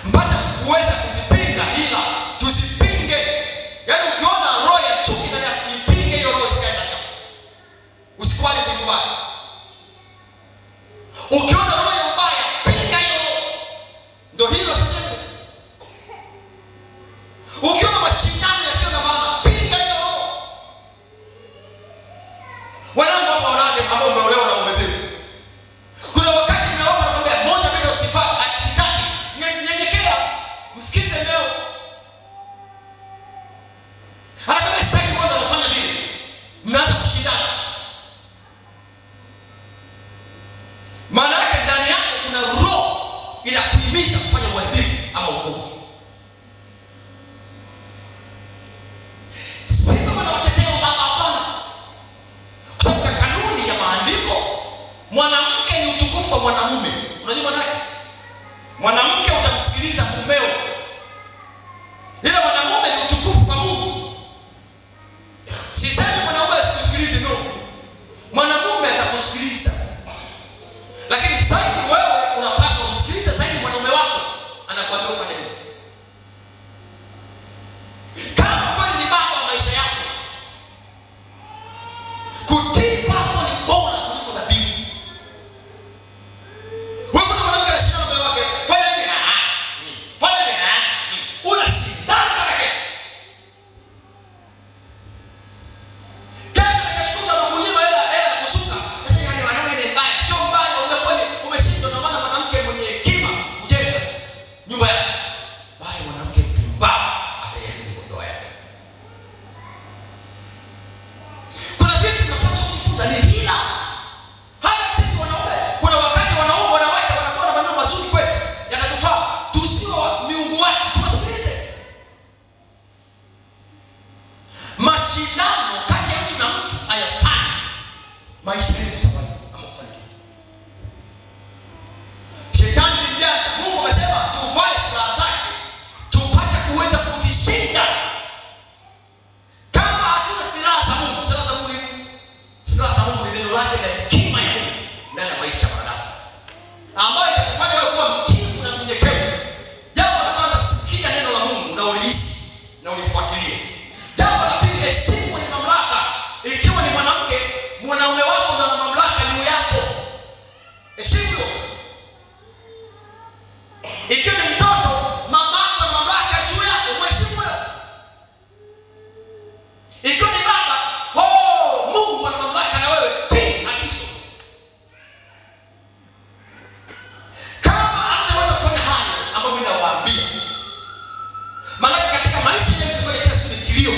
mpaka kuweza kuzipinga hila. Tusipinge. Yaani ukiona roho ya chuki ndani yako, ipinge hiyo roho isikae ndani yako. Usikubali kukubali. Ukiona roho ya ubaya, pinga hiyo. Ndio hilo sasa. Ukiona mashindano yasiyo na maana, pinga hiyo roho. Wanangu hapa wanawake ambao umeolewa na umezini. Kuna wakati naomba nakwambia moja bila usifaa, sitaki. Nyenyekea. Msikize leo. Hata kama sitaki mmoja anafanya vile, mnaanza kushindana. Maana yake ndani yako kuna roho inakuhimiza kufanya uharibifu ama uovu. Sisi kama tunatetea baba, hapana. Kutoka kanuni ya maandiko, mwanamke ni utukufu wa mwanamume. Unajua maana yake? Mwanamke utamsikiliza mumeo. Ila mwanamume ni utukufu kwa Mungu. Sisemi mwanamume asikusikilize, no. Mwanamume atakusikiliza. Lakini zaidi wewe unapaswa kusikiliza zaidi mwanamume wako anakuambia ufanye nini. Kama kweli ni baba wa maisha yako, kutii kwako ni bora kuliko dhabihu. Wewe kuna mwanamke anashinda mume wake, fanya nini? Fanya nini? Unashindana mpaka kesho. Kesho kesho unakunyima hela kusuka. Sasa yani wanaume ni mbaya. Sio mbaya, umeshindwa na maana mwanamke mwenye hekima kujenga nyumba yake. Baya mwanamke mpumbavu atayaribu ndoa yake. Kuna vitu tunapaswa kujifunza ni hila. Hata sisi wanaume, kuna wakati wanaume wanawake wanakuwa na maneno mazuri kwetu, yanatufaa. Tusiwe miungu wake, tuwasikilize. Mashindano kati ya mtu na mtu hayafai maisha yetu safari ama kufanikiwa. Shetani ni mjanja. Mungu amesema tuvae silaha zake tupate kuweza kuzishinda. Kama hatuna silaha za Mungu, silaha za Mungu ni silaha za Mungu ni neno lake na hekima ya Mungu ndani ya maisha ya wanadamu, ambayo itakufanya wewe kuwa mtiifu na mnyenyekevu. Jambo la kwanza, sikia neno la Mungu na uliishi na ulifuatilie. Jambo la pili, heshimu mwenye mamlaka. Ikiwa ni mwanamke, mwanaume wako ndio ana mamlaka juu yako. Heshimu. Ikiwa ni mtoto, mama yako ana mamlaka juu yako, mheshimu. Ikiwa ni baba, Mungu ana mamlaka na wewe, tii agizo. Kama hataweza kufanya hayo ambayo mimi nawaambia, maana katika maisha yetu kwa kila siku ni kilio.